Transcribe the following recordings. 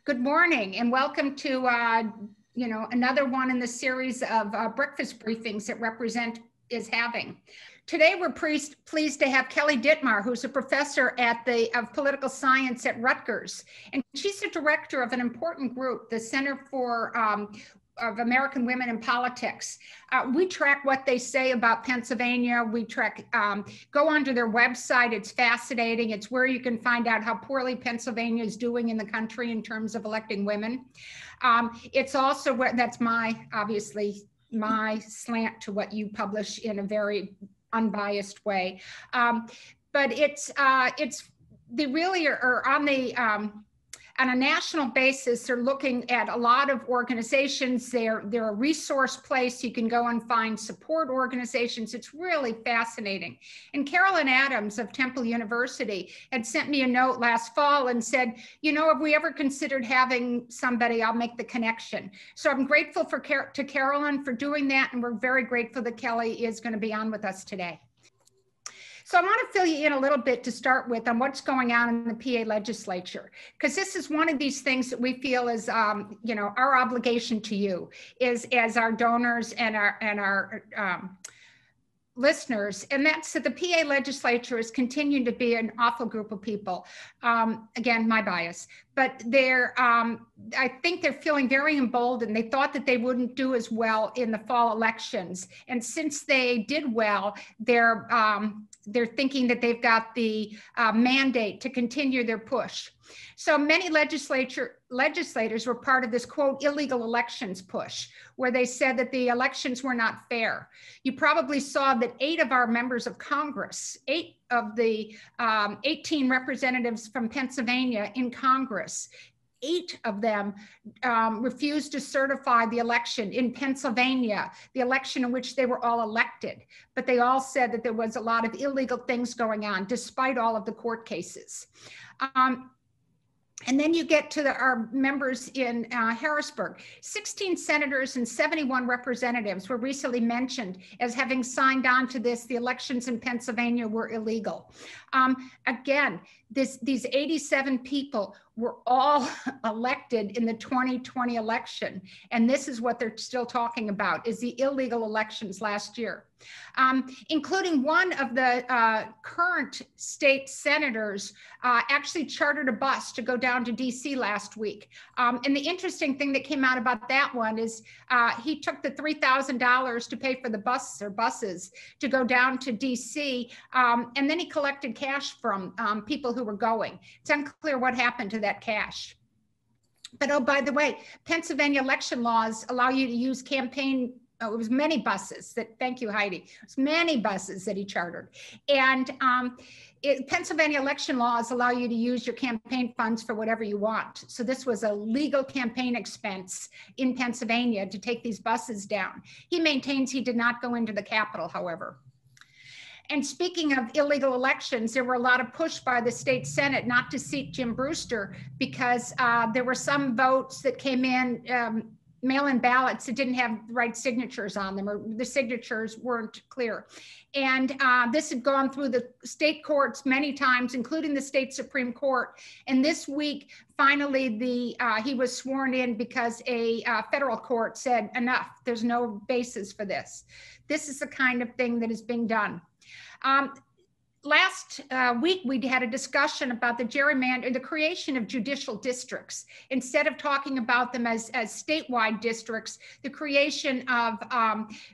Good morning and welcome to another one in the series of breakfast briefings that Represent is having. Today we're pleased to have Kelly Dittmar, who's a professor of political science at Rutgers, and she's the director of an important group, the Center for of American Women in Politics. We track what they say about Pennsylvania. We track, go onto their website. It's fascinating. It's where you can find out how poorly Pennsylvania is doing in the country in terms of electing women. It's also where, that's obviously my slant to what you publish in a very unbiased way. But they really are on the, on a national basis, they're looking at a lot of organizations. They're a resource place. You can go and find support organizations. It's really fascinating. And Carolyn Adams of Temple University had sent me a note last fall and said, you know, have we ever considered having somebody? I'll make the connection. So I'm grateful to Carolyn for doing that. And we're very grateful that Kelly is going to be on with us today. So I want to fill you in a little bit to start with on what's going on in the PA legislature, because this is one of these things that we feel is, our obligation to you is as our donors and our listeners, and that's that the PA legislature is continuing to be an awful group of people. Again, my bias, but I think they're feeling very emboldened. They thought that they wouldn't do as well in the fall elections, and since they did well, they're thinking that they've got the mandate to continue their push. So many legislators were part of this, quote, illegal elections push, where they said that the elections were not fair. You probably saw that 8 of our members of Congress, 8 of the 18 representatives from Pennsylvania in Congress, 8 of them refused to certify the election in Pennsylvania, the election in which they were all elected. But they all said that there was a lot of illegal things going on, despite all of the court cases. And then you get to our members in Harrisburg. 16 senators and 71 representatives were recently mentioned as having signed on to this. The elections in Pennsylvania were illegal. Again, these 87 people were all elected in the 2020 election. And this is what they're still talking about, is the illegal elections last year. Including one of the current state senators actually chartered a bus to go down to DC last week. And the interesting thing that came out about that one is he took the $3,000 to pay for the buses to go down to DC, and then he collected cash from people who were going. It's unclear what happened to that cash. But oh, by the way, Pennsylvania election laws allow you to use campaign. Oh, it was many buses thank you, Heidi. It was many buses that he chartered. And Pennsylvania election laws allow you to use your campaign funds for whatever you want. So this was a legal campaign expense in Pennsylvania to take these buses down. He maintains he did not go into the Capitol, however. And speaking of illegal elections, there were a lot of push by the state Senate not to seat Jim Brewster because there were some votes that came in, mail-in ballots that didn't have the right signatures on them, or the signatures weren't clear. And this had gone through the state courts many times, including the state Supreme Court. And this week, finally, he was sworn in because a federal court said, enough, there's no basis for this. This is the kind of thing that is being done. Last week, we had a discussion about the creation of judicial districts. Instead of talking about them as statewide districts, the creation of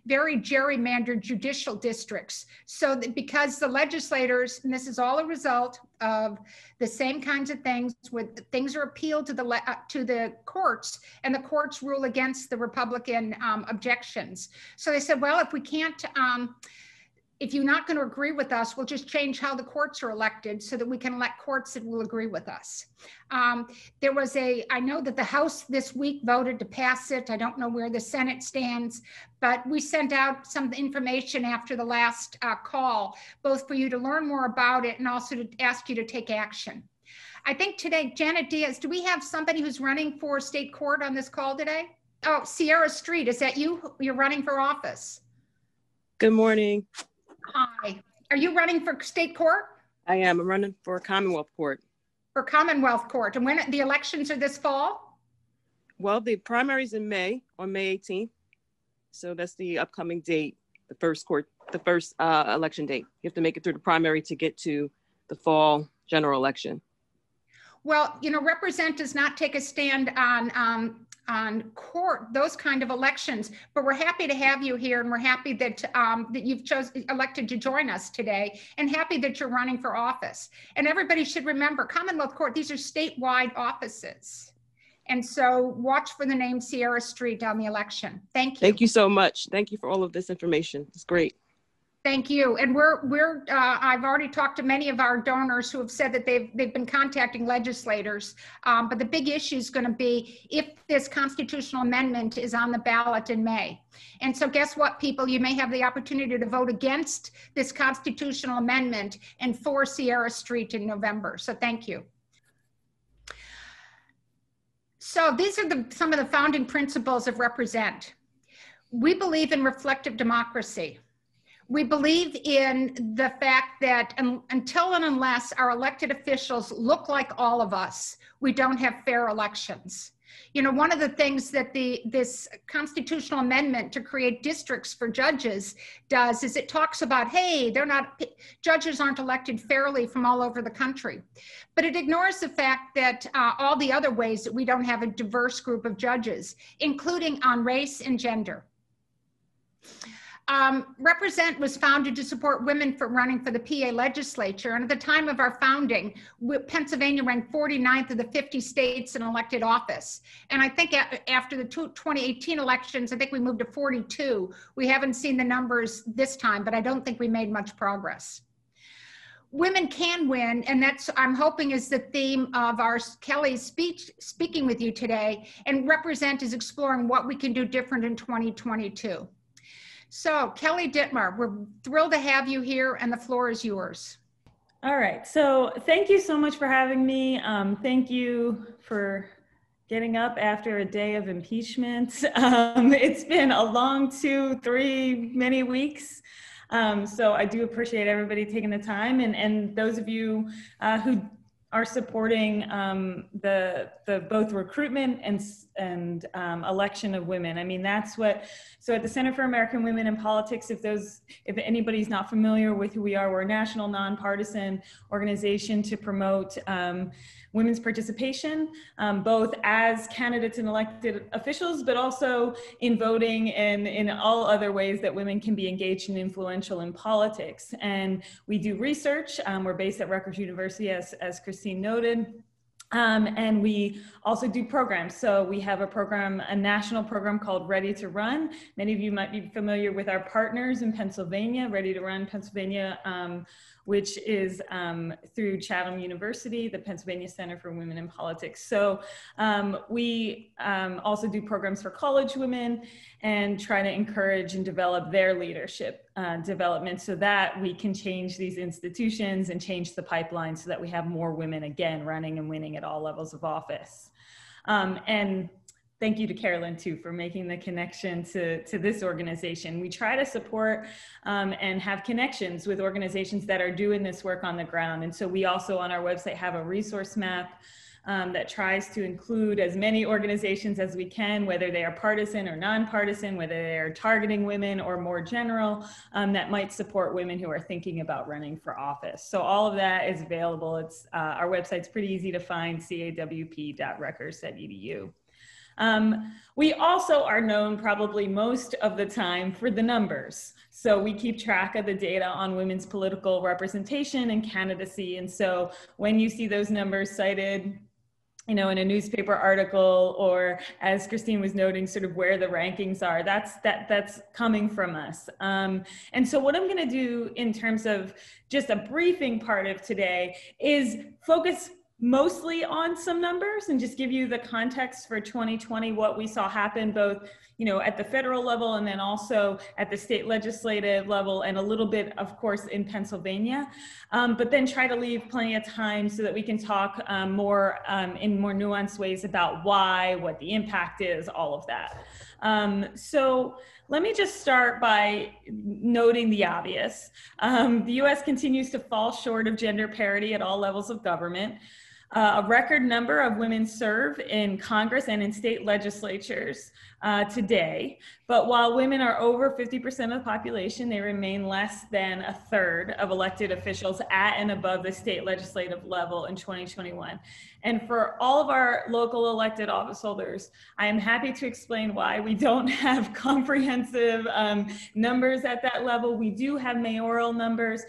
very gerrymandered judicial districts. So that because the legislators, and this is all a result of the same kinds of things, with things are appealed to the courts, and the courts rule against the Republican objections. So they said, well, if we can't, if you're not going to agree with us, we'll just change how the courts are elected so that we can elect courts that will agree with us. I know that the House this week voted to pass it. I don't know where the Senate stands, but we sent out some information after the last call, both for you to learn more about it and also to ask you to take action. I think today, Janet Diaz, do we have somebody who's running for state court on this call today? Oh, Sierra Street, is that you? You're running for office. Good morning. Hi. Are you running for state court? I am. I'm running for Commonwealth Court. For Commonwealth Court. And when the elections are this fall? Well, the primary's in May, on May 18th. So that's the upcoming date, the first election date. You have to make it through the primary to get to the fall general election. Well, you know, Represent does not take a stand on court, those kind of elections, but we're happy to have you here, and we're happy that that you've elected to join us today, and happy that you're running for office. And everybody should remember, Commonwealth Court, these are statewide offices. And so watch for the name Sierra Street on the election. Thank you. Thank you so much. Thank you for all of this information. It's great. Thank you. And I've already talked to many of our donors who have said that they've been contacting legislators. But the big issue is going to be if this constitutional amendment is on the ballot in May. And so guess what, people? You may have the opportunity to vote against this constitutional amendment and for Sierra Street in November. So thank you. So these are some of the founding principles of Represent. We believe in reflective democracy. We believe in the fact that until and unless our elected officials look like all of us, we don't have fair elections. You know, one of the things that this constitutional amendment to create districts for judges does is it talks about, hey, judges aren't elected fairly from all over the country. But it ignores the fact that all the other ways that we don't have a diverse group of judges, including on race and gender. Represent was founded to support women for running for the PA legislature. And at the time of our founding, Pennsylvania ranked 49th of the 50 states in elected office. And I think after the 2018 elections, I think we moved to 42. We haven't seen the numbers this time, but I don't think we made much progress. Women can win, and that's, I'm hoping, is the theme of our Kelly's speech, speaking with you today. And Represent is exploring what we can do different in 2022. So Kelly Dittmar, we're thrilled to have you here, and the floor is yours. All right, so thank you so much for having me. Thank you for getting up after a day of impeachment. It's been a long 2-3 many weeks. So I do appreciate everybody taking the time, and those of you who are supporting the both recruitment and election of women. I mean, that's what, so at the Center for American Women in Politics, if anybody's not familiar with who we are, we're a national nonpartisan organization to promote women's participation, both as candidates and elected officials, but also in voting and in all other ways that women can be engaged and influential in politics. And we do research. We're based at Rutgers University, as Christine noted. And we also do programs. So we have a national program called Ready to Run. Many of you might be familiar with our partners in Pennsylvania, Ready to Run Pennsylvania, which is through Chatham University, the Pennsylvania Center for Women in Politics. So we also do programs for college women and try to encourage and develop their leadership development so that we can change these institutions and change the pipeline so that we have more women, again, running and winning at all levels of office. And thank you to Carolyn, too, for making the connection to this organization. We try to support and have connections with organizations that are doing this work on the ground. And so we also on our website have a resource map that tries to include as many organizations as we can, whether they are partisan or nonpartisan, whether they are targeting women or more general, that might support women who are thinking about running for office. So all of that is available. It's our website's pretty easy to find, cawp.rutgers.edu. We also are known probably most of the time for the numbers. So we keep track of the data on women's political representation and candidacy. And so when you see those numbers cited, you know, in a newspaper article, or as Christine was noting, sort of where the rankings are, that's coming from us. And so what I'm going to do in terms of just a briefing part of today is focus mostly on some numbers and just give you the context for 2020, what we saw happen both, you know, at the federal level and then also at the state legislative level, and a little bit, of course, in Pennsylvania, but then try to leave plenty of time so that we can talk more in more nuanced ways about why, what the impact is, all of that. So let me just start by noting the obvious. The US continues to fall short of gender parity at all levels of government. A record number of women serve in Congress and in state legislatures today. But while women are over 50% of the population, they remain less than a third of elected officials at and above the state legislative level in 2021. And for all of our local elected office holders, I am happy to explain why we don't have comprehensive numbers at that level. We do have mayoral numbers.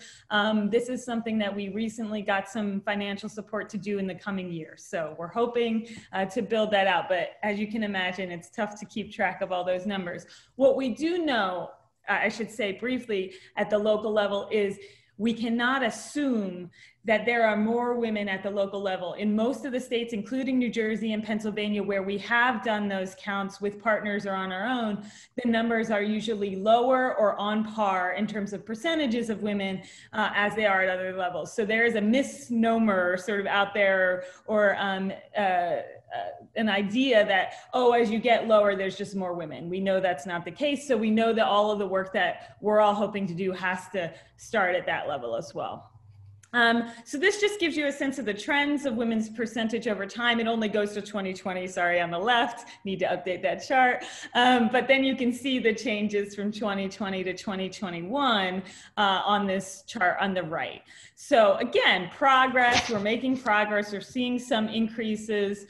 This is something that we recently got some financial support to do in the coming year. So we're hoping to build that out. But as you can imagine, it's tough to keep track of all those numbers. What we do know, I should say briefly, at the local level is we cannot assume that there are more women at the local level. In most of the states, including New Jersey and Pennsylvania, where we have done those counts with partners or on our own, the numbers are usually lower or on par in terms of percentages of women as they are at other levels. So there is a misnomer sort of out there, or an idea that, oh, as you get lower, there's just more women. We know that's not the case. So we know that all of the work that we're all hoping to do has to start at that level as well. So this just gives you a sense of the trends of women's percentage over time. It only goes to 2020, sorry, on the left, need to update that chart. But then you can see the changes from 2020 to 2021 on this chart on the right. So again, progress, we're making progress. We're seeing some increases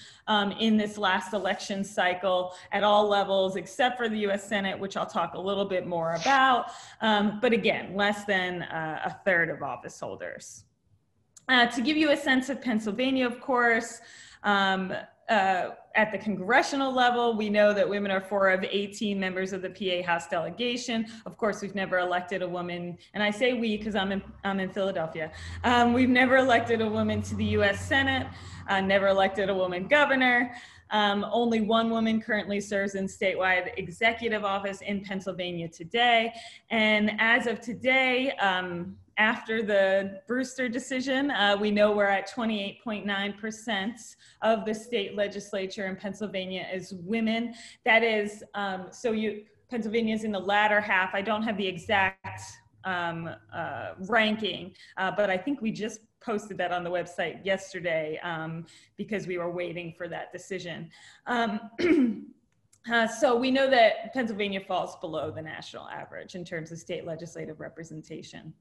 in this last election cycle at all levels, except for the US Senate, which I'll talk a little bit more about. But again, less than a third of office holders. To give you a sense of Pennsylvania, of course, at the congressional level, we know that women are 4 of 18 members of the PA House delegation. Of course, we've never elected a woman, and I say we because I'm in Philadelphia. We've never elected a woman to the US Senate, never elected a woman governor. Only one woman currently serves in statewide executive office in Pennsylvania today. And as of today, after the Brewster decision, we know we're at 28.9% of the state legislature in Pennsylvania is women. That is, Pennsylvania is in the latter half. I don't have the exact ranking, but I think we just posted that on the website yesterday because we were waiting for that decision. So we know that Pennsylvania falls below the national average in terms of state legislative representation.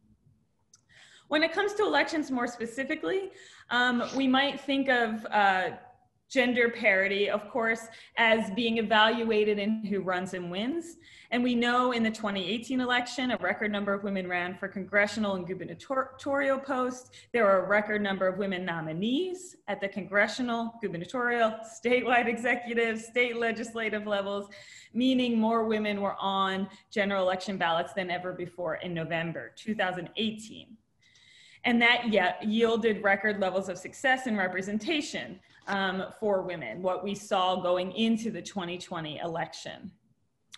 When it comes to elections more specifically, we might think of gender parity, of course, as being evaluated in who runs and wins. And we know in the 2018 election, a record number of women ran for congressional and gubernatorial posts. There were a record number of women nominees at the congressional, gubernatorial, statewide executive, state legislative levels, meaning more women were on general election ballots than ever before in November 2018. And that yielded record levels of success and representation for women, what we saw going into the 2020 election.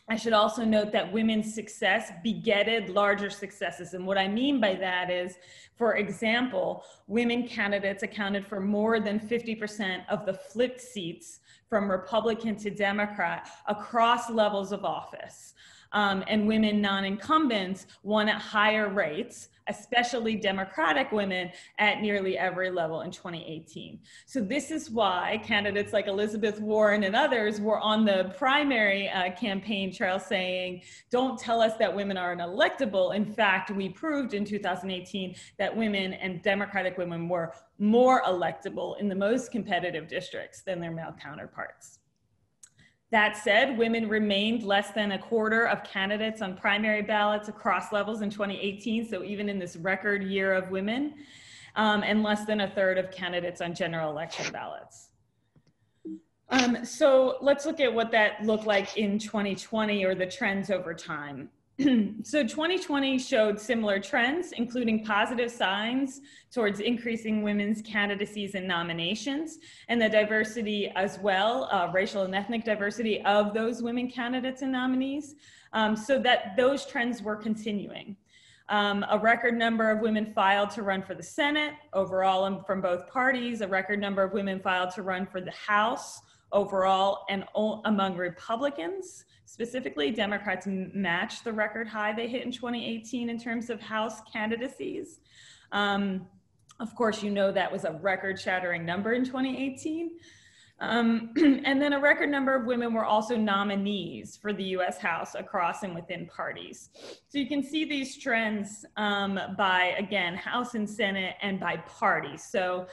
I should also note that women's success begetted larger successes. And what I mean by that is, for example, women candidates accounted for more than 50% of the flipped seats from Republican to Democrat across levels of office. And women non-incumbents won at higher rates, especially Democratic women, at nearly every level in 2018. So this is why candidates like Elizabeth Warren and others were on the primary campaign trail saying, don't tell us that women are unelectable. In fact, we proved in 2018 that women and Democratic women were more electable in the most competitive districts than their male counterparts. That said, women remained less than a quarter of candidates on primary ballots across levels in 2018, so even in this record year of women, and less than a third of candidates on general election ballots. So let's look at what that looked like in 2020, or the trends over time. So 2020 showed similar trends, including positive signs towards increasing women's candidacies and nominations, and the diversity as well, racial and ethnic diversity of those women candidates and nominees, so that those trends were continuing. A record number of women filed to run for the Senate overall from both parties, a record number of women filed to run for the House overall and among Republicans. Specifically, Democrats matched the record high they hit in 2018 in terms of House candidacies. Of course, you know that was a record-shattering number in 2018. And then a record number of women were also nominees for the US House across and within parties. So you can see these trends by, again, House and Senate and by party. So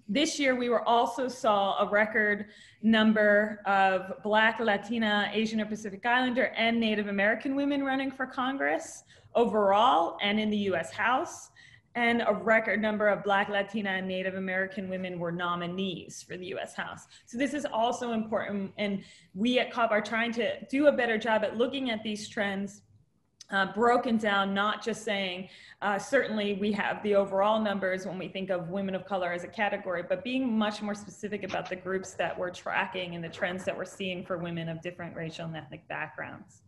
this year, we also saw a record number of Black, Latina, Asian or Pacific Islander, and Native American women running for Congress overall and in the US House. And a record number of Black, Latina, and Native American women were nominees for the US House. So this is also important. And we at CAWP are trying to do a better job at looking at these trends broken down, not just saying, certainly we have the overall numbers when we think of women of color as a category, but being much more specific about the groups that we're tracking and the trends that we're seeing for women of different racial and ethnic backgrounds.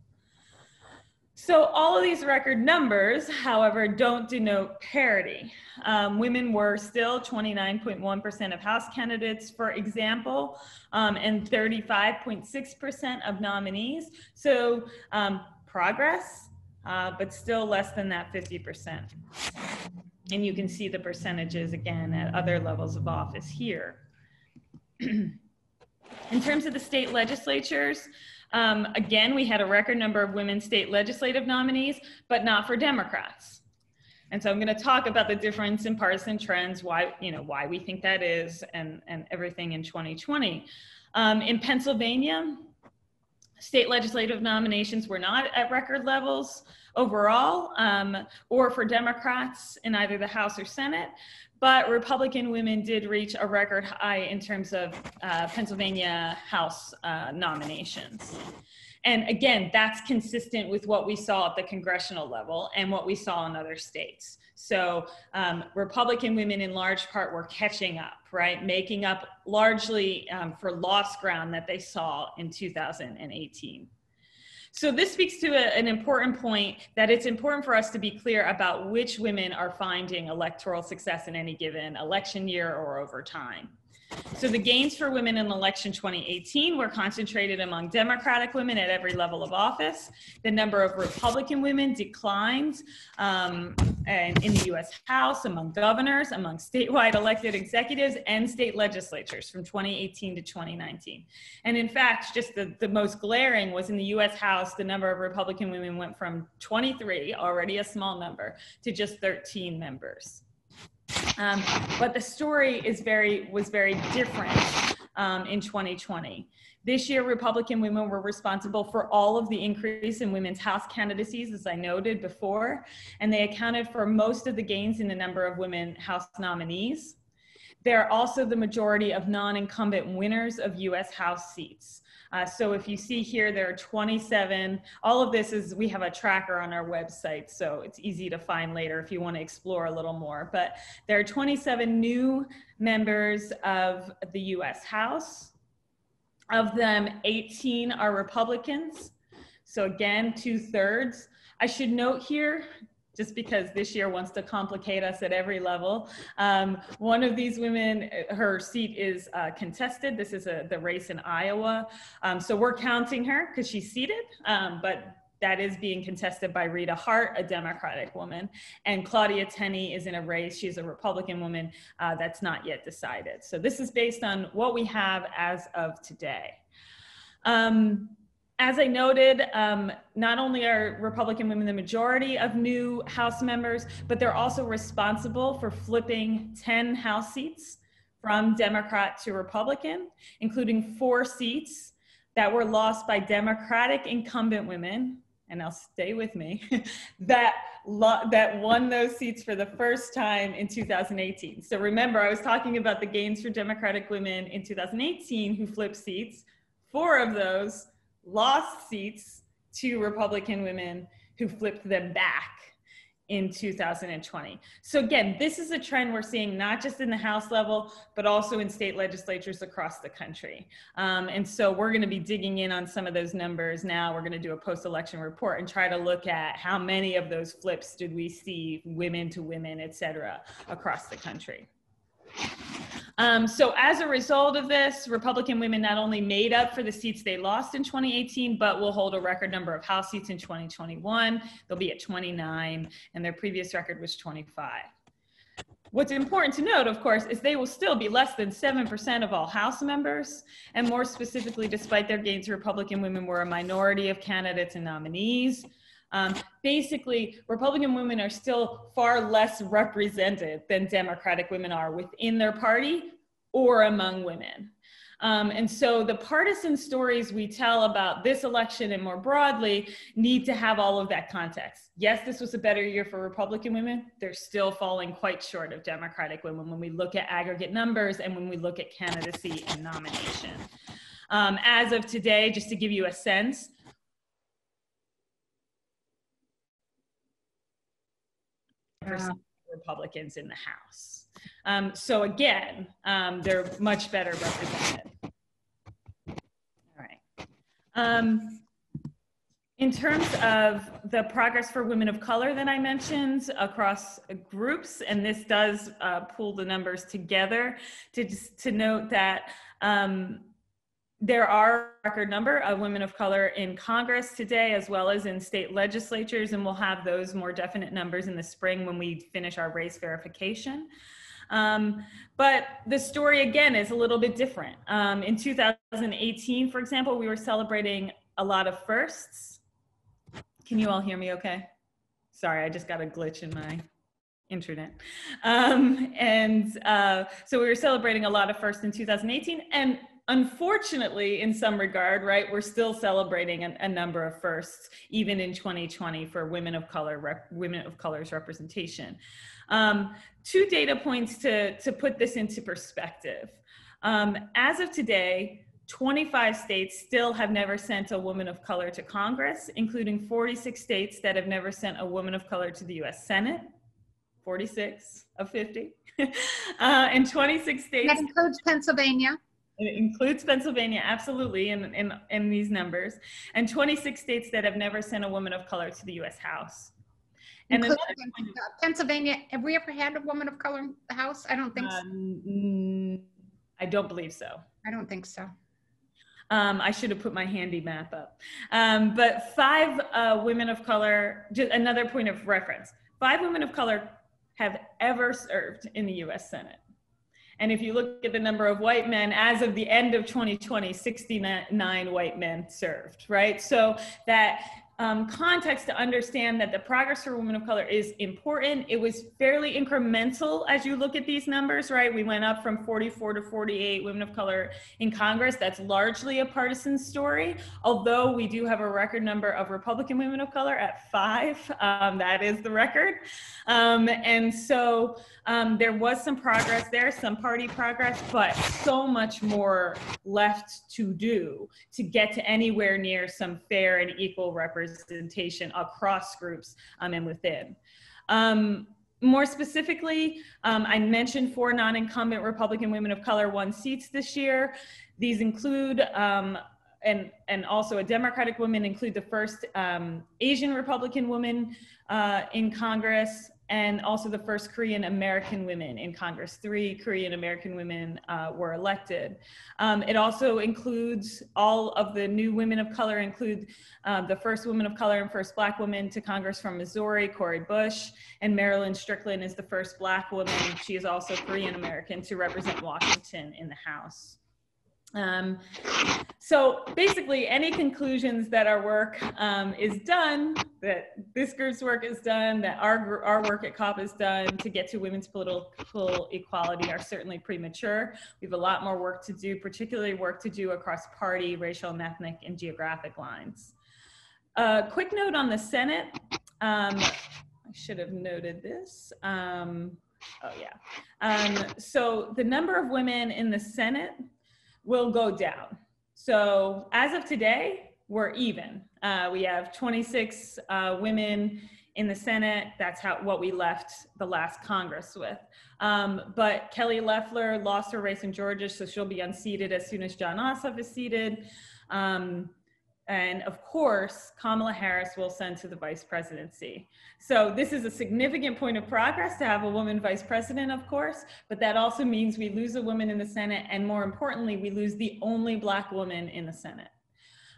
So all of these record numbers, however, don't denote parity. Women were still 29.1% of House candidates, for example, and 35.6% of nominees. So progress, but still less than that 50%. And you can see the percentages again at other levels of office here. In terms of the state legislatures, again, we had a record number of women state legislative nominees, but not for Democrats. And so I'm going to talk about the difference in partisan trends, why we think that is, and everything in 2020. In Pennsylvania, state legislative nominations were not at record levels overall, or for Democrats in either the House or Senate. But Republican women did reach a record high in terms of Pennsylvania House nominations. And again, that's consistent with what we saw at the congressional level and what we saw in other states. So Republican women in large part were catching up, right? Making up largely for lost ground that they saw in 2018. So this speaks to an important point, that it's important for us to be clear about which women are finding electoral success in any given election year or over time. So the gains for women in election 2018 were concentrated among Democratic women at every level of office. The number of Republican women declined and in the US House, among governors, among statewide elected executives, and state legislatures from 2018 to 2019. And in fact, just the most glaring was in the US House, the number of Republican women went from 23, already a small number, to just 13 members. But the story was very different in 2020. This year, Republican women were responsible for all of the increase in women's House candidacies, as I noted before, and they accounted for most of the gains in the number of women House nominees. They're also the majority of non-incumbent winners of US House seats. So if you see here, there are 27, all of this is, we have a tracker on our website, so it's easy to find later if you want to explore a little more. But there are 27 new members of the US House. Of them, 18 are Republicans. So again, 2/3. I should note here, just because this year wants to complicate us at every level. One of these women, her seat is contested. This is the race in Iowa. So we're counting her because she's seated, but that is being contested by Rita Hart, a Democratic woman. And Claudia Tenney is in a race. She's a Republican woman that's not yet decided. So this is based on what we have as of today. As I noted, not only are Republican women the majority of new House members, but they're also responsible for flipping 10 House seats from Democrat to Republican, including 4 seats that were lost by Democratic incumbent women, and now stay with me, that won those seats for the first time in 2018. So remember, I was talking about the gains for Democratic women in 2018 who flipped seats. 4 of those lost seats to Republican women who flipped them back in 2020. So again, this is a trend we're seeing not just in the House level, but also in state legislatures across the country. And so we're going to be digging in on some of those numbers now. We're going to do a post-election report and try to look at how many of those flips did we see, women to women, et cetera, across the country. So as a result of this, Republican women not only made up for the seats they lost in 2018, but will hold a record number of House seats in 2021. They'll be at 29, and their previous record was 25. What's important to note, of course, is they will still be less than 7% of all House members. And more specifically, despite their gains, Republican women were a minority of candidates and nominees. Basically, Republican women are still far less represented than Democratic women are within their party or among women. And so the partisan stories we tell about this election and more broadly need to have all of that context. Yes, this was a better year for Republican women. They're still falling quite short of Democratic women when we look at aggregate numbers and when we look at candidacy and nomination. As of today, just to give you a sense, Republicans in the House. So again, they're much better represented. All right. In terms of the progress for women of color that I mentioned across groups, and this does pull the numbers together to note that there are a record number of women of color in Congress today, as well as in state legislatures, and we'll have those more definite numbers in the spring when we finish our race verification. But the story, again, is a little bit different. In 2018, for example, we were celebrating a lot of firsts. Can you all hear me okay? Sorry, I just got a glitch in my internet. So we were celebrating a lot of firsts in 2018, and unfortunately, in some regard, right, we're still celebrating a number of firsts, even in 2020, for women of color, women of color's representation. 2 data points to put this into perspective. As of today, 25 states still have never sent a woman of color to Congress, including 46 states that have never sent a woman of color to the US Senate, 46 of 50, and 26 states. That includes Pennsylvania. It includes Pennsylvania, absolutely, in these numbers, and 26 states that have never sent a woman of color to the US House. And then Pennsylvania, have we ever had a woman of color in the House? I don't think so. I don't believe so. I don't think so. I should have put my handy map up. But 5 women of color, just another point of reference, 5 women of color have ever served in the US Senate. And if you look at the number of white men, as of the end of 2020, 69 white men served, right? So that context to understand that the progress for women of color is important. It was fairly incremental as you look at these numbers, right? We went up from 44 to 48 women of color in Congress. That's largely a partisan story, although we do have a record number of Republican women of color at 5. That is the record. And so there was some progress there, some party progress, but so much more left to do to get to anywhere near some fair and equal representation across groups and within. More specifically, I mentioned 4 non-incumbent Republican women of color won seats this year. These include, and also a Democratic woman, include the first Asian Republican woman in Congress, and also the first Korean American women in Congress. 3 Korean American women were elected. It also includes all of the new women of color, include the first woman of color and first Black woman to Congress from Missouri, Cori Bush, and Marilyn Strickland is the first Black woman. She is also Korean American to represent Washington in the House. So basically, any conclusions that our work is done, that this group's work is done, that our work at CAWP is done to get to women's political equality are certainly premature. We have a lot more work to do, particularly work to do across party, racial, and ethnic, and geographic lines. Quick note on the Senate. I should have noted this. Oh yeah. So the number of women in the Senate will go down. So as of today, we're even. We have 26 women in the Senate. That's what we left the last Congress with. But Kelly Loeffler lost her race in Georgia, so she'll be unseated as soon as John Ossoff is seated. And of course, Kamala Harris will ascend to the vice presidency. So this is a significant point of progress to have a woman vice president, of course, but that also means we lose a woman in the Senate, and more importantly, we lose the only Black woman in the Senate.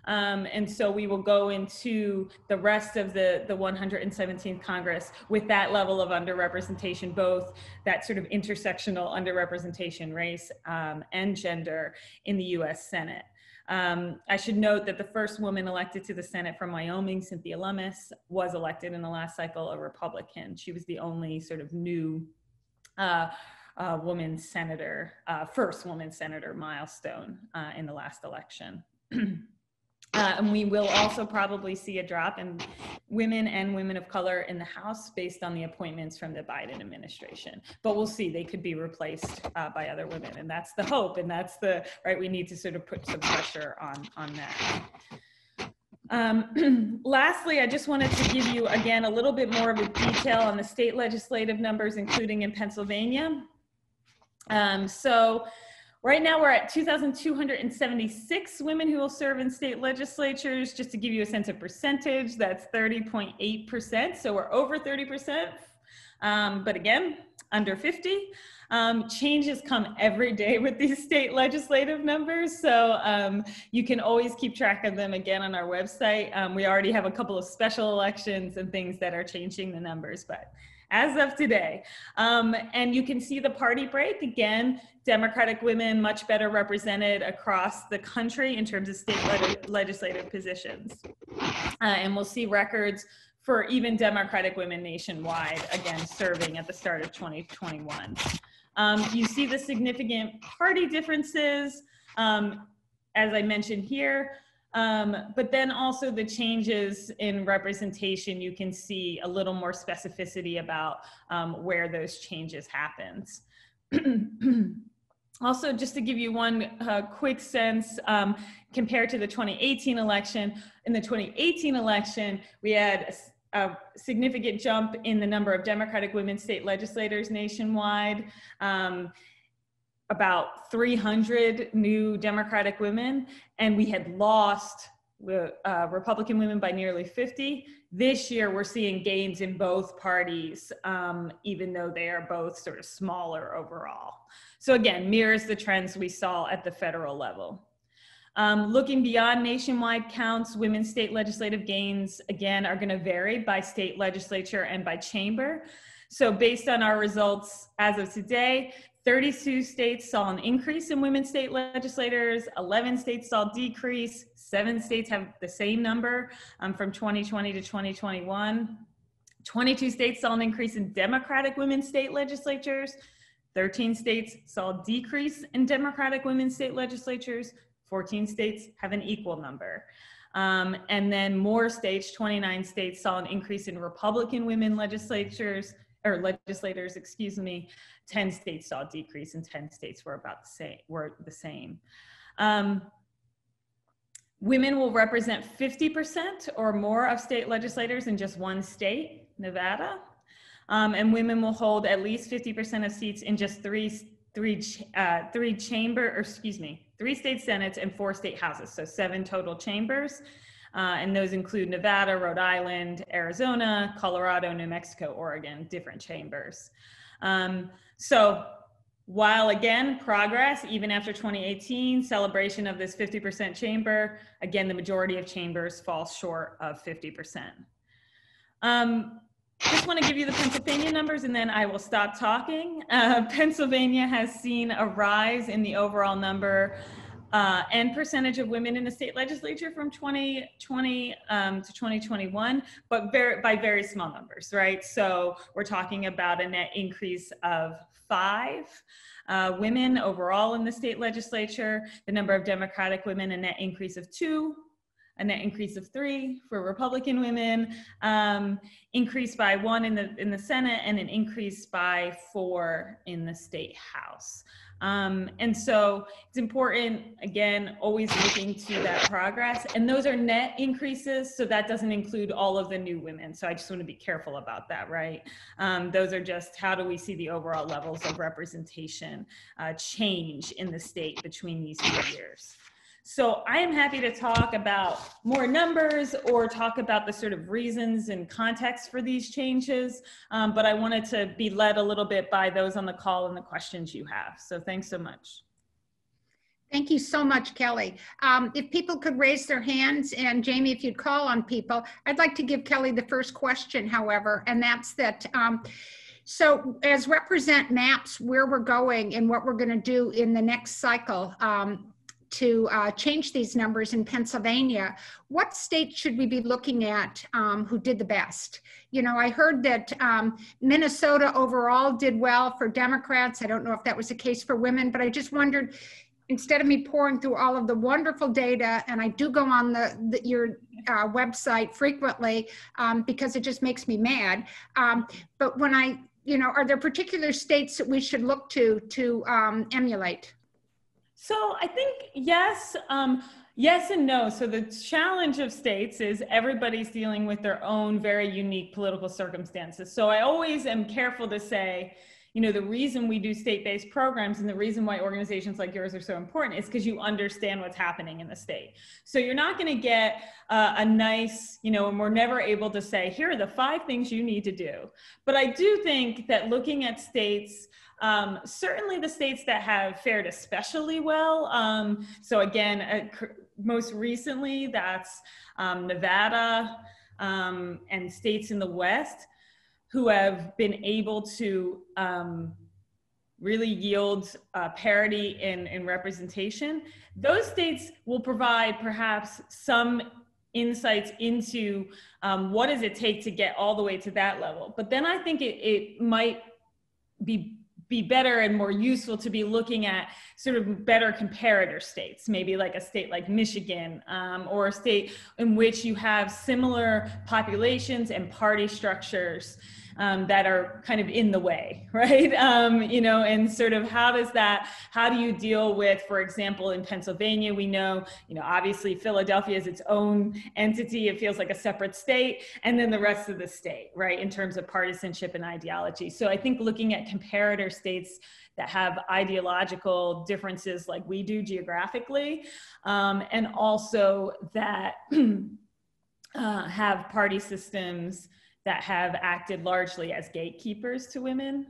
And so we will go into the rest of the 117th Congress with that level of underrepresentation, both that sort of intersectional underrepresentation, race and gender in the US Senate. I should note that the first woman elected to the Senate from Wyoming, Cynthia Lummis, was elected in the last cycle a Republican. She was the only sort of new woman senator, first woman senator milestone in the last election. And we will also probably see a drop in women and women of color in the House based on the appointments from the Biden administration. But we'll see, they could be replaced by other women. And that's the hope. And that's the, right, we need to sort of put some pressure on that. Lastly, I just wanted to give you, again, a little bit more of a detail on the state legislative numbers, including in Pennsylvania. So right now we're at 2,276 women who will serve in state legislatures. Just to give you a sense of percentage, that's 30.8%. So we're over 30%, but again, under 50. Changes come every day with these state legislative numbers. So you can always keep track of them again on our website. We already have a couple of special elections and things that are changing the numbers, but as of today. And you can see the party break. Again, Democratic women much better represented across the country in terms of state legislative positions. And we'll see records for even Democratic women nationwide, again, serving at the start of 2021. You see the significant party differences, as I mentioned here. But then also the changes in representation, you can see a little more specificity about where those changes happened. Also, just to give you one quick sense, compared to the 2018 election, in the 2018 election, we had a significant jump in the number of Democratic women state legislators nationwide. About 300 new Democratic women, and we had lost Republican women by nearly 50. This year, we're seeing gains in both parties, even though they are both sort of smaller overall. So again, mirrors the trends we saw at the federal level. Looking beyond nationwide counts, women's state legislative gains, again, are gonna vary by state legislature and by chamber. So based on our results as of today, 32 states saw an increase in women state legislators, 11 states saw a decrease, 7 states have the same number from 2020 to 2021. 22 states saw an increase in Democratic women state legislatures, 13 states saw a decrease in Democratic women state legislatures, 14 states have an equal number. And then more states, 29 states saw an increase in Republican women legislators, 10 states saw a decrease and 10 states were about the same, women will represent 50% or more of state legislators in just one state, Nevada. And women will hold at least 50% of seats in just three state senates and 4 state houses. So 7 total chambers. And those include Nevada, Rhode Island, Arizona, Colorado, New Mexico, Oregon, different chambers. So while again, progress, even after 2018, celebration of this 50% chamber, again, the majority of chambers fall short of 50%. Just want to give you the Pennsylvania numbers and then I will stop talking. Pennsylvania has seen a rise in the overall number and percentage of women in the state legislature from 2020 to 2021, but by very small numbers, right? So we're talking about a net increase of 5 women overall in the state legislature, the number of Democratic women, a net increase of 2, a net increase of 3 for Republican women, increase by 1 in the Senate, and an increase by 4 in the state house. And so it's important, again, always looking to that progress. And those are net increases, so that doesn't include all of the new women. So I just want to be careful about that, right? Those are just how do we see the overall levels of representation change in the state between these 2 years. So I am happy to talk about more numbers or talk about the sort of reasons and context for these changes, but I wanted to be led a little bit by those on the call and the questions you have. So thanks so much. Thank you so much, Kelly. If people could raise their hands, and Jamie, if you'd call on people, I'd like to give Kelly the first question, however, and that's that, so as Represent maps where we're going and what we're going to do in the next cycle to change these numbers in Pennsylvania, what state should we be looking at who did the best? You know, I heard that Minnesota overall did well for Democrats. I don't know if that was the case for women, but I just wondered, instead of me pouring through all of the wonderful data, and I do go on your website frequently because it just makes me mad. But when you know, are there particular states that we should look to emulate? So I think yes, yes and no. So the challenge of states is everybody's dealing with their own very unique political circumstances. So I always am careful to say, you know, the reason we do state-based programs and the reason why organizations like yours are so important is because you understand what's happening in the state. So you're not going to get a nice, you know, and we're never able to say, here are the 5 things you need to do. But I do think that looking at states, certainly the states that have fared especially well. So again, most recently, that's Nevada and states in the West who have been able to really yield parity in representation. Those states will provide perhaps some insights into what does it take to get all the way to that level. But then I think it might be better and more useful to be looking at sort of better comparator states, maybe like a state like Michigan, or a state in which you have similar populations and party structures that are kind of in the way, right? You know, and sort of how do you deal with, for example, in Pennsylvania, we know, you know, obviously Philadelphia is its own entity. It feels like a separate state, and then the rest of the state, right, in terms of partisanship and ideology. So I think looking at comparator states that have ideological differences like we do geographically, and also that have party systems that have acted largely as gatekeepers to women,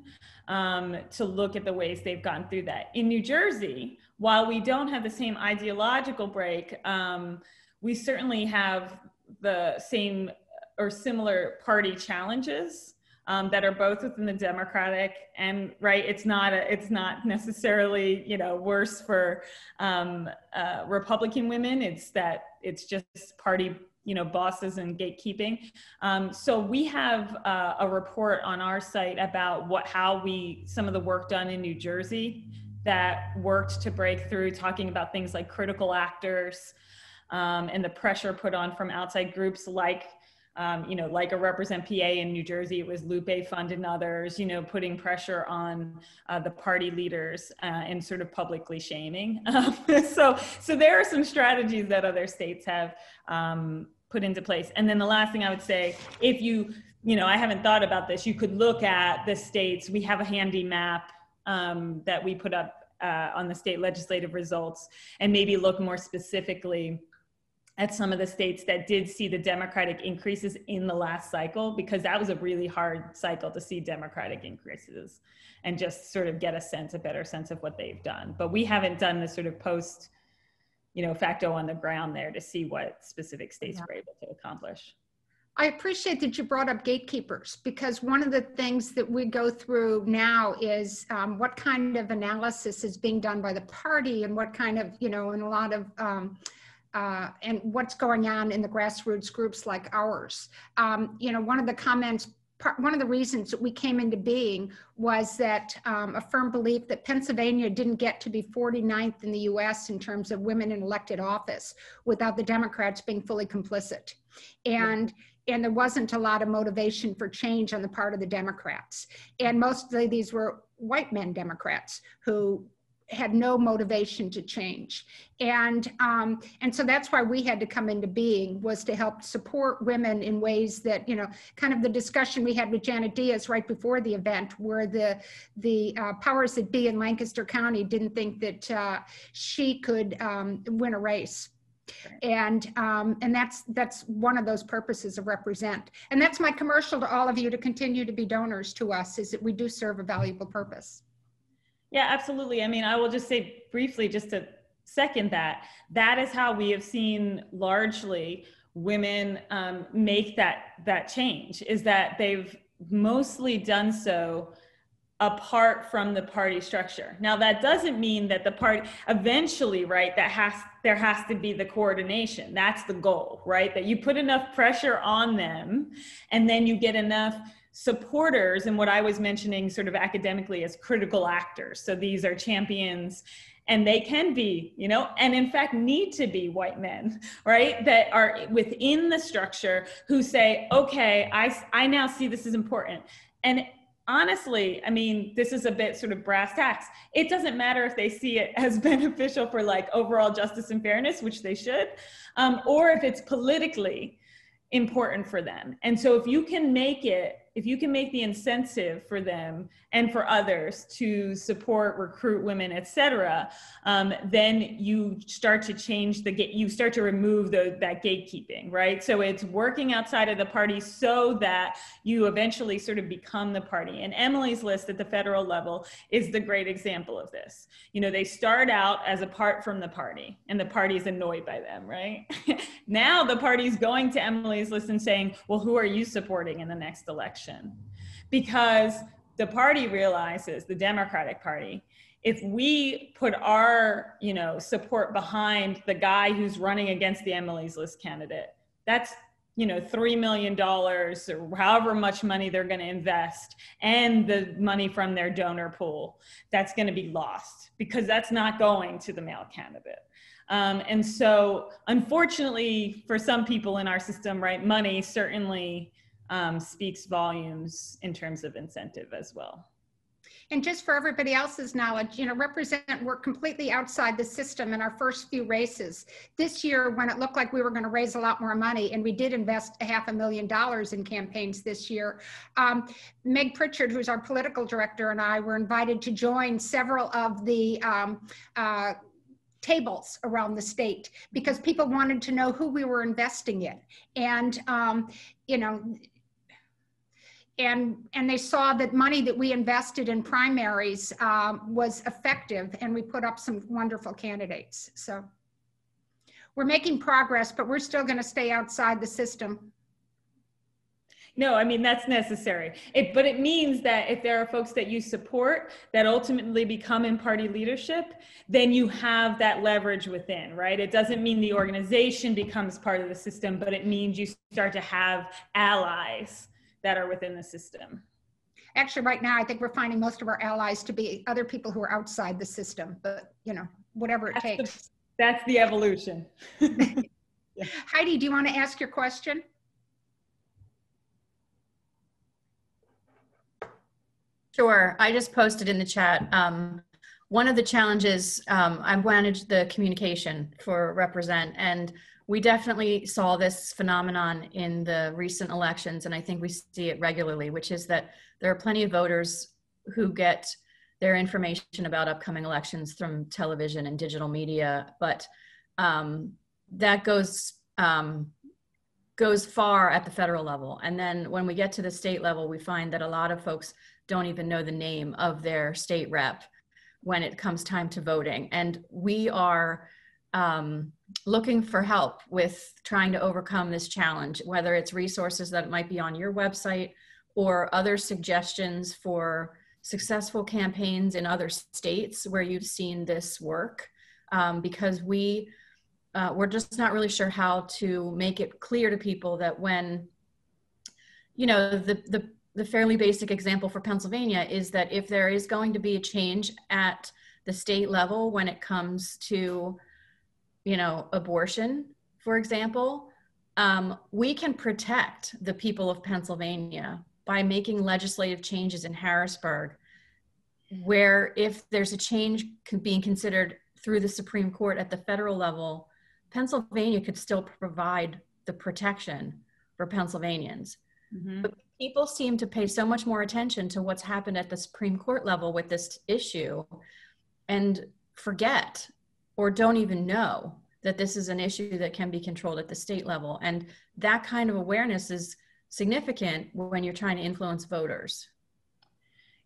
to look at the ways they've gone through that. In New Jersey, while we don't have the same ideological break, we certainly have the same or similar party challenges that are both within the Democratic and, right, it's not necessarily, you know, worse for Republican women. It's just party, you know, bosses and gatekeeping. So we have a report on our site about some of the work done in New Jersey that worked to break through, talking about things like critical actors and the pressure put on from outside groups like, you know, like a Represent PA in New Jersey, it was Lupe Fund and others, you know, putting pressure on the party leaders and sort of publicly shaming. So there are some strategies that other states have put into place. And then the last thing I would say, if you know, I haven't thought about this, you could look at the states. We have a handy map that we put up on the state legislative results, and maybe look more specifically at some of the states that did see the Democratic increases in the last cycle, because that was a really hard cycle to see Democratic increases, and just sort of get a better sense of what they've done. But we haven't done the sort of post, you know, facto on the ground there to see what specific states were able to accomplish. I appreciate that you brought up gatekeepers, because one of the things that we go through now is what kind of analysis is being done by the party, and what kind of, you know, and a lot of, and what's going on in the grassroots groups like ours. You know, one of the reasons that we came into being was that a firm belief that Pennsylvania didn't get to be 49th in the US in terms of women in elected office without the Democrats being fully complicit. And there wasn't a lot of motivation for change on the part of the Democrats. And mostly these were white men Democrats who had no motivation to change. And so that's why we had to come into being, was to help support women in ways that, you know, kind of the discussion we had with Janet Diaz right before the event, where the powers that be in Lancaster County didn't think that she could win a race. And that's one of those purposes of Represent. And that's my commercial to all of you to continue to be donors to us, is that we do serve a valuable purpose. Yeah, absolutely. I mean, I will just say briefly, just to second that. That is how we have seen largely women make that change, is that they've mostly done so apart from the party structure. Now, that doesn't mean that the party eventually, right, there has to be the coordination. That's the goal, right? That you put enough pressure on them and then you get enough supporters, and what I was mentioning sort of academically as critical actors. So these are champions, and they can be, you know, and in fact need to be white men, right? That are within the structure who say, okay, I now see this is important. And honestly, I mean, this is a bit sort of brass tacks. It doesn't matter if they see it as beneficial for like overall justice and fairness, which they should, or if it's politically important for them. And so if you can make the incentive for them and for others to support, recruit women, et cetera, then you start to change you start to remove that gatekeeping, right? So it's working outside of the party so that you eventually sort of become the party. And Emily's List at the federal level is the great example of this. You know, they start out as apart from the party, and the party's annoyed by them, right? Now the party's going to Emily's List and saying, well, who are you supporting in the next election? Because the party realizes, the Democratic Party, if we put our, you know, support behind the guy who's running against the Emily's List candidate, that's, you know, $3 million or however much money they're going to invest, and the money from their donor pool, that's going to be lost because that's not going to the male candidate. And so unfortunately for some people in our system, right, money certainly speaks volumes in terms of incentive as well. And just for everybody else's knowledge, you know, Represent worked completely outside the system in our first few races. This year, when it looked like we were going to raise a lot more money, and we did invest $500,000 in campaigns this year, Meg Pritchard, who's our political director, and I were invited to join several of the tables around the state because people wanted to know who we were investing in. And, you know, and they saw that money that we invested in primaries was effective, and we put up some wonderful candidates. So we're making progress, but we're still going to stay outside the system. No, I mean, that's necessary. But it means that if there are folks that you support that ultimately become in party leadership, then you have that leverage within, right? It doesn't mean the organization becomes part of the system, but it means you start to have allies that are within the system. Actually, right now, I think we're finding most of our allies to be other people who are outside the system, but, you know, whatever it takes. That's the evolution. Yeah. Heidi, do you want to ask your question? Sure. I just posted in the chat. One of the challenges, I managed the communication for Represent, and we definitely saw this phenomenon in the recent elections, and I think we see it regularly, which is that there are plenty of voters who get their information about upcoming elections from television and digital media, but that goes far at the federal level. And then when we get to the state level, we find that a lot of folks don't even know the name of their state rep when it comes time to voting. And we are looking for help with trying to overcome this challenge, whether it's resources that might be on your website or other suggestions for successful campaigns in other states where you've seen this work, because we're just not really sure how to make it clear to people that when, you know, the fairly basic example for Pennsylvania is that if there is going to be a change at the state level when it comes to, you know, abortion, for example, we can protect the people of Pennsylvania by making legislative changes in Harrisburg, where if there's a change being considered through the Supreme Court at the federal level, Pennsylvania could still provide the protection for Pennsylvanians. Mm-hmm. But people seem to pay so much more attention to what's happened at the Supreme Court level with this issue and forget or don't even know that this is an issue that can be controlled at the state level. And that kind of awareness is significant when you're trying to influence voters.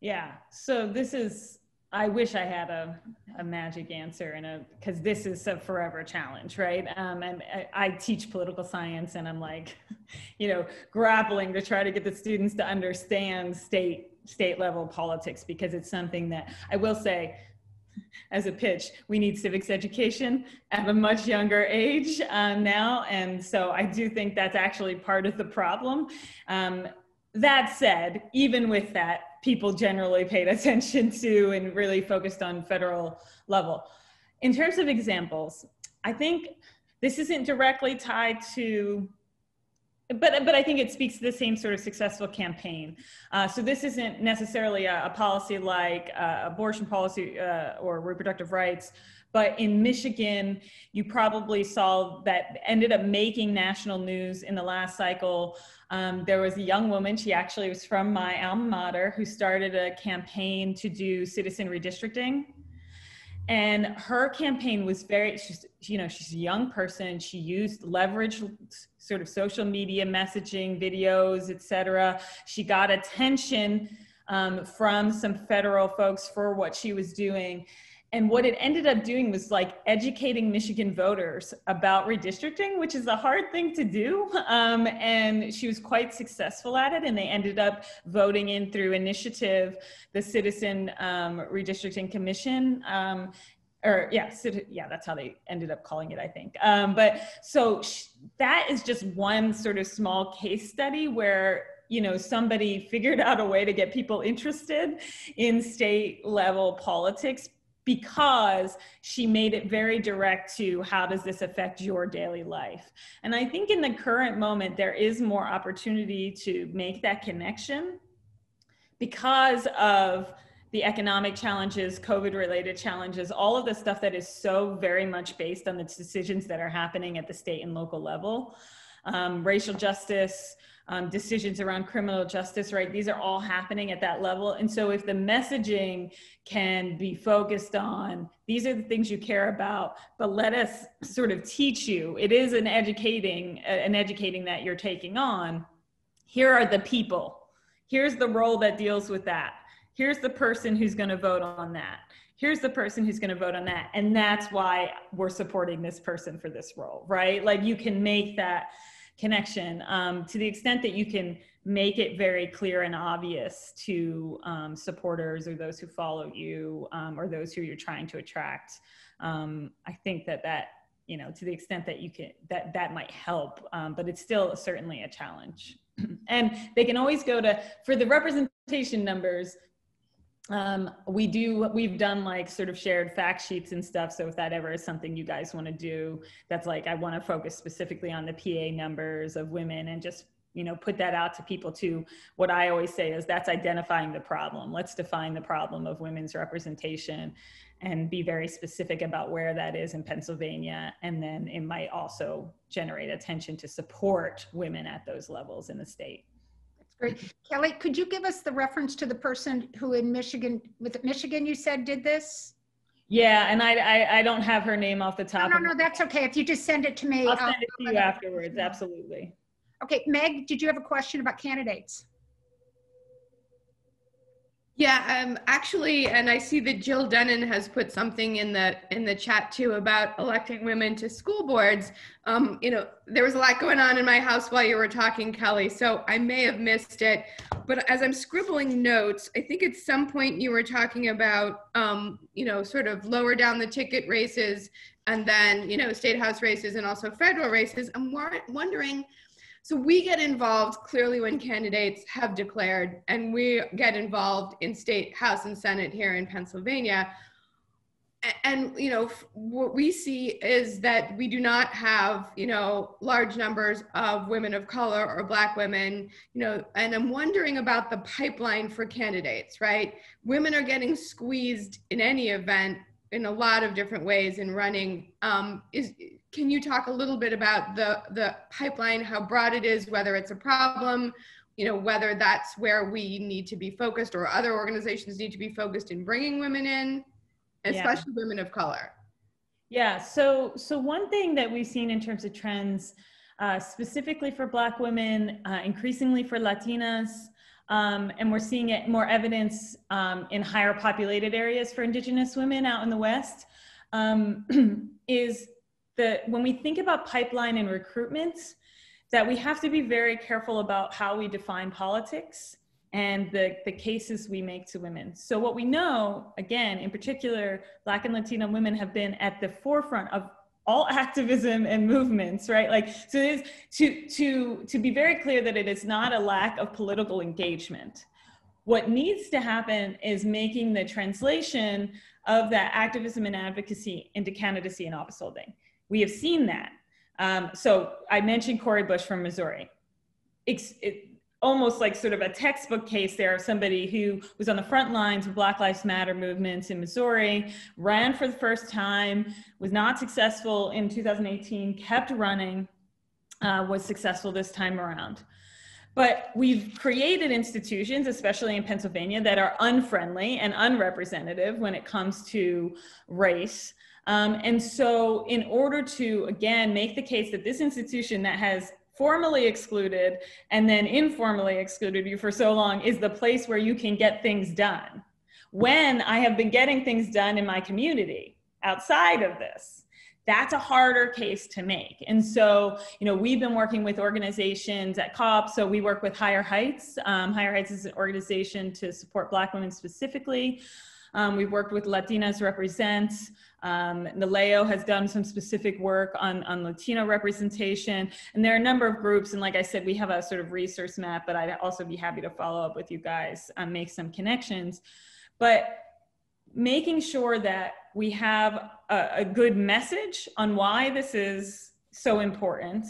Yeah, so this is I wish I had a magic answer because this is a forever challenge, right? And I teach political science, and I'm like, grappling to try to get the students to understand state level politics, because it's something that I will say, as a pitch, we need civics education at a much younger age now. And so I do think that's actually part of the problem. That said, even with that, people generally paid attention to and really focused on federal level. In terms of examples, I think this isn't directly tied to, but I think it speaks to the same sort of successful campaign. So this isn't necessarily a policy like abortion policy or reproductive rights, but in Michigan, you probably saw that ended up making national news in the last cycle. There was a young woman, she actually was from my alma mater, who started a campaign to do citizen redistricting. And her campaign was she's a young person. She used leveraged sort of social media messaging, videos, et cetera. She got attention from some federal folks for what she was doing. And what it ended up doing was like educating Michigan voters about redistricting, which is a hard thing to do. And she was quite successful at it. And they ended up voting in through initiative, the Citizen Redistricting Commission. That's how they ended up calling it, I think. But so that is just one sort of small case study where somebody figured out a way to get people interested in state level politics, because she made it very direct to how does this affect your daily life. And I think in the current moment, there is more opportunity to make that connection because of the economic challenges, COVID-related challenges, all of the stuff that is so very much based on the decisions that are happening at the state and local level. Racial justice, decisions around criminal justice, right? These are all happening at that level. And so if the messaging can be focused on, these are the things you care about, but let us sort of teach you, it is an educating that you're taking on. Here are the people. Here's the role that deals with that. Here's the person who's going to vote on that. Here's the person who's going to vote on that. And that's why we're supporting this person for this role, right? Like you can make that connection to the extent that you can make it very clear and obvious to supporters or those who follow you or those who you're trying to attract. I think that to the extent that you can, that might help, but it's still certainly a challenge. And they can always go to, for the representation numbers, we've done like sort of shared fact sheets and stuff. So if that ever is something you guys want to do, that's like, I want to focus specifically on the PA numbers of women and just, put that out to people too. What I always say is that's identifying the problem. Let's define the problem of women's representation and be very specific about where that is in Pennsylvania. And then it might also generate attention to support women at those levels in the state. Great. Kelly, could you give us the reference to the person who in Michigan, you said did this? Yeah, and I don't have her name off the top. No, that's okay. If you just send it to me. I'll send it to you afterwards, absolutely. Okay, Meg, did you have a question about candidates? Yeah, actually, and I see that Jill Denon has put something in the chat too about electing women to school boards. There was a lot going on in my house while you were talking, Kelly, so I may have missed it. But as I'm scribbling notes, I think at some point you were talking about, sort of lower down the ticket races and then, state house races and also federal races. I'm wondering, so we get involved clearly when candidates have declared, and we get involved in state house and Senate here in Pennsylvania. And, what we see is that we do not have, large numbers of women of color or Black women, and I'm wondering about the pipeline for candidates, right? Women are getting squeezed in any event in a lot of different ways in running. Can you talk a little bit about the pipeline, how broad it is, whether it's a problem, whether that's where we need to be focused or other organizations need to be focused in bringing women in, especially women of color? Yeah, so one thing that we've seen in terms of trends, specifically for Black women, increasingly for Latinas, and we're seeing it more evidence in higher populated areas for Indigenous women out in the West, is that when we think about pipeline and recruitment, that we have to be very careful about how we define politics and the cases we make to women. So what we know, again, in particular, Black and Latino women have been at the forefront of all activism and movements, right? Like, so it is to be very clear that it is not a lack of political engagement. What needs to happen is making the translation of that activism and advocacy into candidacy and office holding. We have seen that. So I mentioned Cori Bush from Missouri. Almost like sort of a textbook case there of somebody who was on the front lines of Black Lives Matter movements in Missouri, ran for the first time, was not successful in 2018, kept running, was successful this time around. But we've created institutions, especially in Pennsylvania, that are unfriendly and unrepresentative when it comes to race. And so in order to, again, make the case that this institution that has formally excluded and then informally excluded you for so long is the place where you can get things done, when I have been getting things done in my community outside of this, that's a harder case to make. And so, you know, we've been working with organizations at CAWP. So we work with Higher Heights. Higher Heights is an organization to support Black women specifically. We've worked with Latinas Represent. Naleo has done some specific work on Latino representation. And there are a number of groups. And like I said, we have a sort of resource map, but I'd also be happy to follow up with you guys, make some connections. But making sure that we have a good message on why this is so important,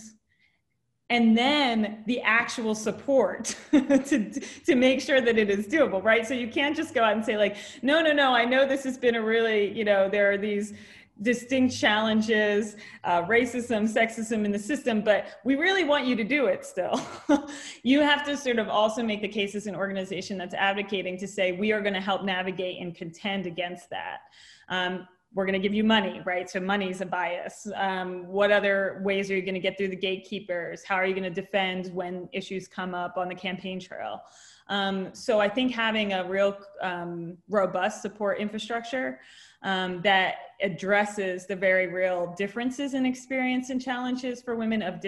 and then the actual support to make sure that it is doable, right? So you can't just go out and say like, no, I know this has been a really, you know, there are these distinct challenges, racism, sexism in the system, but we really want you to do it still. You have to sort of also make the case as an organization that's advocating to say, we are gonna help navigate and contend against that. We're going to give you money, right? So money is a bias. What other ways are you going to get through the gatekeepers? How are you going to defend when issues come up on the campaign trail? So I think having a real robust support infrastructure that addresses the very real differences in experience and challenges for women of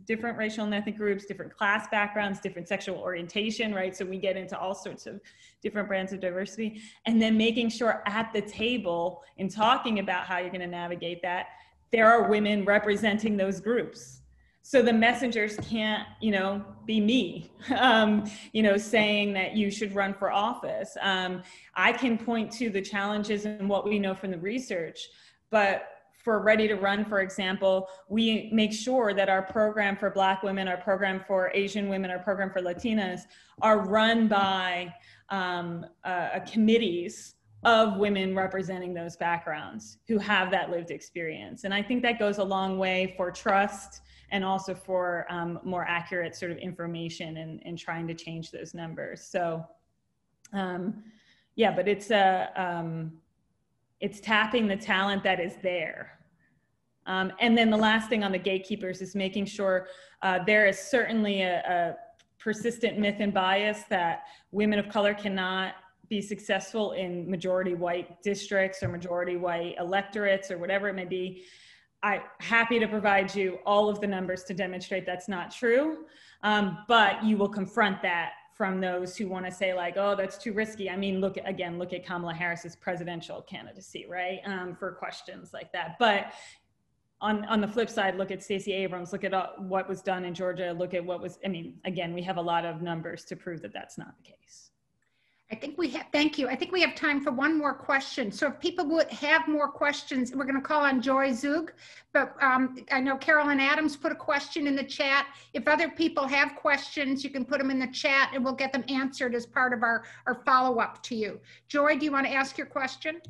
different racial and ethnic groups, different class backgrounds, different sexual orientation, right? So we get into all sorts of different brands of diversity, and then making sure at the table in talking about how you're going to navigate that, there are women representing those groups. So the messengers can't, you know, be me, you know, saying that you should run for office. I can point to the challenges and what we know from the research, but for Ready to Run, for example, we make sure that our program for Black women, our program for Asian women, our program for Latinas are run by committees of women representing those backgrounds who have that lived experience. And I think that goes a long way for trust and also for more accurate sort of information and trying to change those numbers. So yeah, but it's tapping the talent that is there. And then the last thing on the gatekeepers is making sure there is certainly a persistent myth and bias that women of color cannot be successful in majority white districts or majority white electorates or whatever it may be. I'm happy to provide you all of the numbers to demonstrate that's not true, but you will confront that from those who want to say like, oh, that's too risky. I mean, look at Kamala Harris's presidential candidacy, right? For questions like that. But on the flip side, look at Stacey Abrams, look at what was done in Georgia, look at what was, I mean, again, we have a lot of numbers to prove that that's not the case. I think we have, thank you. I think we have time for one more question. So if people would have more questions, we're going to call on Joy Zug, but I know Carolyn Adams put a question in the chat. If other people have questions, you can put them in the chat and we'll get them answered as part of our follow-up to you. Joy, do you want to ask your question?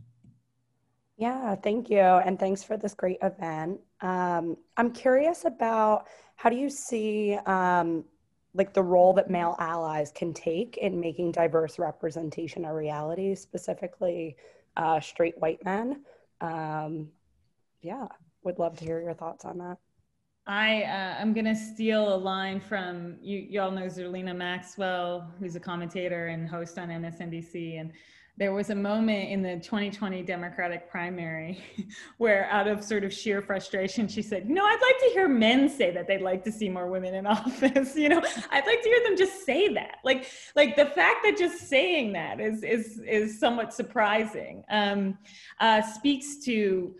Yeah, thank you. And thanks for this great event. I'm curious about how do you see like the role that male allies can take in making diverse representation a reality, specifically straight white men. Yeah, would love to hear your thoughts on that. I'm gonna steal a line from y'all know Zerlina Maxwell, who's a commentator and host on MSNBC, and there was a moment in the 2020 Democratic primary where, out of sort of sheer frustration, she said, "No, I'd like to hear men say that they'd like to see more women in office. You know, I'd like to hear them just say that. Like the fact that just saying that is somewhat surprising. Speaks to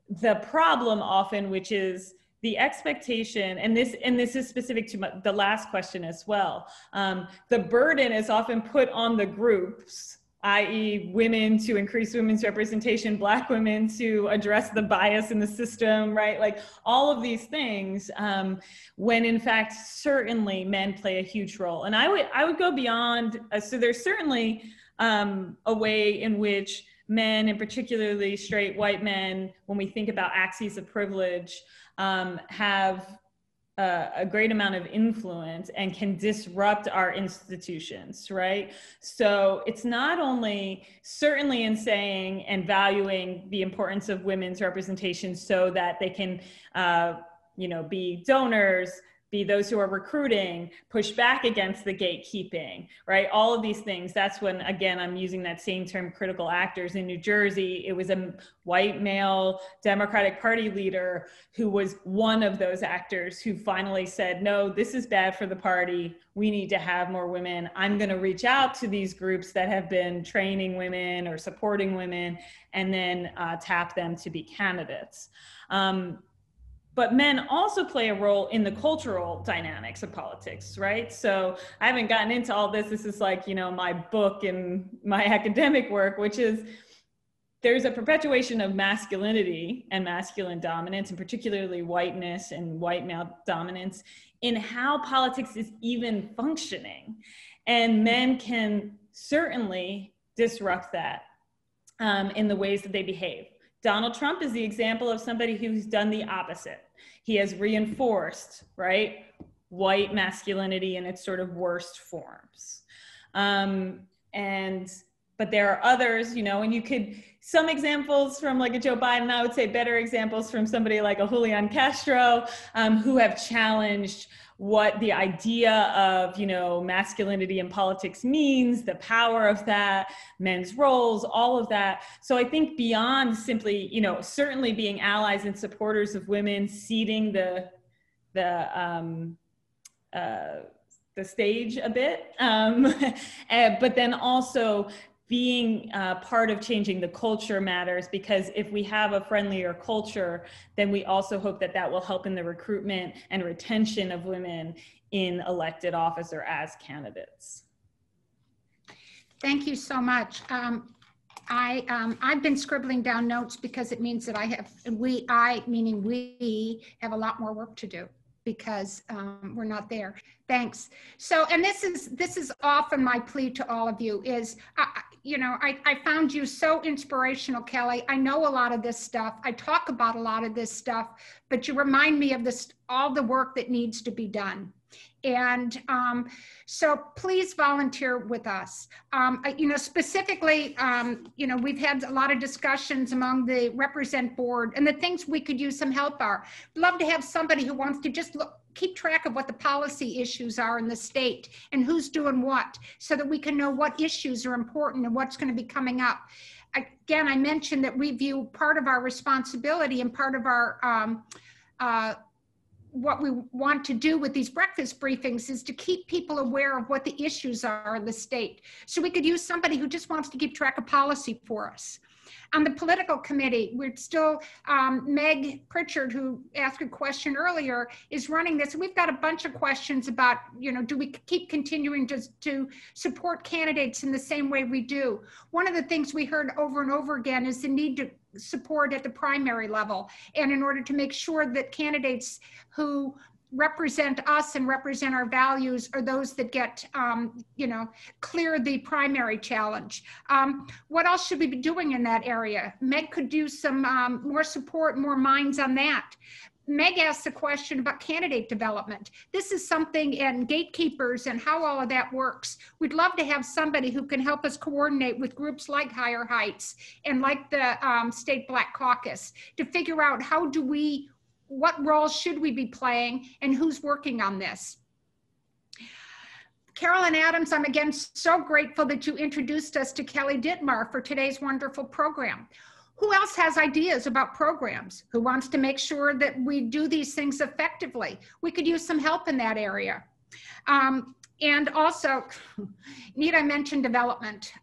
the problem often, which is the expectation, and this is specific to the last question as well. The burden is often put on the groups, i.e. women, to increase women's representation, Black women to address the bias in the system, right? Like all of these things, when in fact, certainly men play a huge role. And I would go beyond, so there's certainly a way in which men, and particularly straight white men, when we think about axes of privilege, have a great amount of influence and can disrupt our institutions, right? So it's not only certainly in saying and valuing the importance of women's representation so that they can, be donors, be those who are recruiting, push back against the gatekeeping, right? All of these things. That's when, again, I'm using that same term, critical actors. In New Jersey, it was a white male Democratic Party leader who was one of those actors who finally said, no, this is bad for the party. We need to have more women. I'm going to reach out to these groups that have been training women or supporting women, and then tap them to be candidates. But men also play a role in the cultural dynamics of politics, right? So I haven't gotten into all this. This is like, my book and my academic work, which is there's a perpetuation of masculinity and masculine dominance, and particularly whiteness and white male dominance in how politics is even functioning. And men can certainly disrupt that in the ways that they behave. Donald Trump is the example of somebody who's done the opposite. He has reinforced, right, white masculinity in its sort of worst forms. But there are others, and you could, some examples from like a Joe Biden, I would say better examples from somebody like a Julian Castro, who have challenged what the idea of, masculinity in politics means, the power of that, men's roles, all of that. So I think beyond simply, certainly being allies and supporters of women, ceding the stage a bit, but then also being part of changing the culture matters, because if we have a friendlier culture, then we also hope that that will help in the recruitment and retention of women in elected office or as candidates. Thank you so much. I've been scribbling down notes because it means that we have a lot more work to do, because we're not there. Thanks. So, and this is often my plea to all of you is, I found you so inspirational, Kelly. I know a lot of this stuff. I talk about a lot of this stuff, but you remind me of all the work that needs to be done. And so please volunteer with us. Specifically, we've had a lot of discussions among the Represent Board, and the things we could use some help are. Love to have somebody who wants to just keep track of what the policy issues are in the state and who's doing what, so that we can know what issues are important and what's going to be coming up. Again, I mentioned that we view part of our responsibility and part of our what we want to do with these breakfast briefings is to keep people aware of what the issues are in the state. So we could use somebody who just wants to keep track of policy for us. On the political committee, we're still, Meg Pritchard, who asked a question earlier, is running this. We've got a bunch of questions about, do we keep continuing to support candidates in the same way we do? One of the things we heard over and over again is the need to support at the primary level, and in order to make sure that candidates who represent us and represent our values are those that get, clear the primary challenge. What else should we be doing in that area? Meg could do some more support, more minds on that. Meg asked a question about candidate development. This is something, and gatekeepers and how all of that works. We'd love to have somebody who can help us coordinate with groups like Higher Heights and like the State Black Caucus to figure out how do we what role should we be playing, and who's working on this? Carolyn Adams, I'm again so grateful that you introduced us to Kelly Dittmar for today's wonderful program. Who else has ideas about programs? Who wants to make sure that we do these things effectively? We could use some help in that area. And also, Nita mentioned development.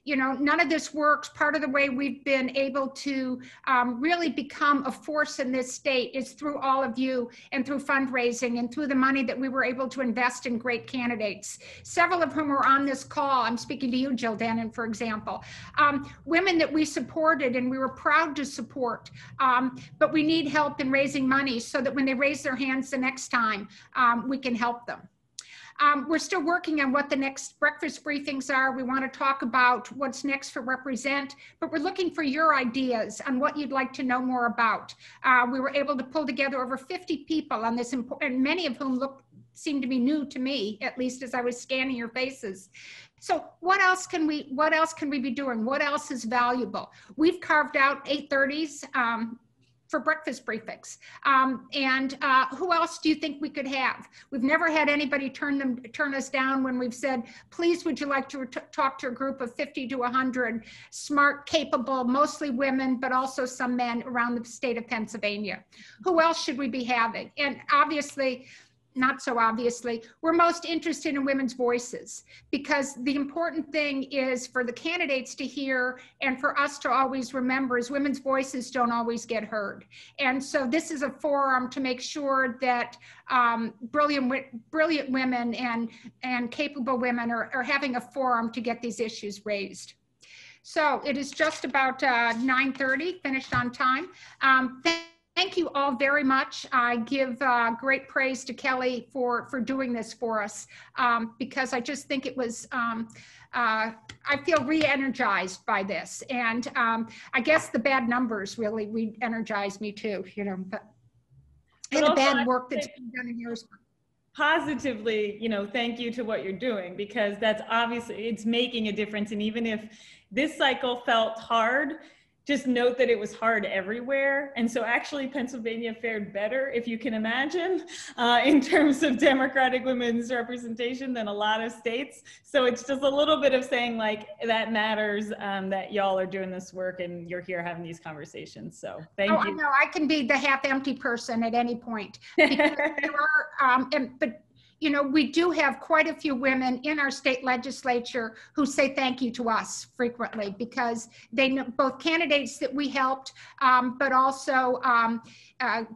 You know, none of this works. Part of the way we've been able to really become a force in this state is through all of you and through fundraising and through the money that we were able to invest in great candidates, several of whom are on this call. I'm speaking to you, Jill Denon, for example. Women that we supported and we were proud to support, but we need help in raising money so that when they raise their hands the next time, we can help them. We're still working on what the next breakfast briefings are. We want to talk about what's next for Represent, but we're looking for your ideas on what you'd like to know more about. We were able to pull together over 50 people on this, and many of whom seem to be new to me, at least as I was scanning your faces. So what else can we be doing? What else is valuable? We've carved out 8:30s for breakfast briefings. Who else do you think we could have? We've never had anybody turn us down when we've said, please, would you like to talk to a group of 50 to 100 smart, capable, mostly women, but also some men around the state of Pennsylvania? Who else should we be having? And obviously, not so obviously, we're most interested in women's voices, because the important thing is for the candidates to hear and for us to always remember is women's voices don't always get heard. And so this is a forum to make sure that brilliant women and capable women are having a forum to get these issues raised. So it is just about 9:30, finished on time. Thank you all very much. I give great praise to Kelly for doing this for us, because I just think it was, I feel re-energized by this. And I guess the bad numbers really re-energized me too, you know, but and the bad work that's been done in Harrisburg. Positively, you know, thank you to what you're doing, because that's obviously, it's making a difference. And even if this cycle felt hard, just note that it was hard everywhere. And so actually Pennsylvania fared better, if you can imagine, in terms of Democratic women's representation than a lot of states. So it's just a little bit of saying like, that matters, that y'all are doing this work and you're here having these conversations. So thank you. I know I can be the half empty person at any point. Because there are, but you know, we do have quite a few women in our state legislature who say thank you to us frequently, because they know both candidates that we helped, but also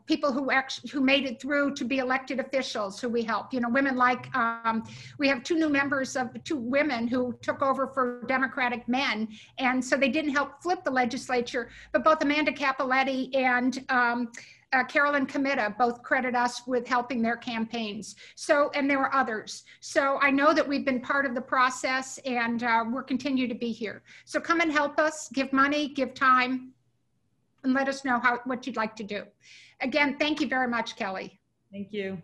people who made it through to be elected officials who we helped. You know, women like, we have two women who took over for Democratic men. And so they didn't help flip the legislature, but both Amanda Capoletti and Carolyn Comita both credit us with helping their campaigns. So, and there were others. So I know that we've been part of the process, and we'll continue to be here. So come and help us, give money, give time, and let us know what you'd like to do. Again, thank you very much, Kelly. Thank you.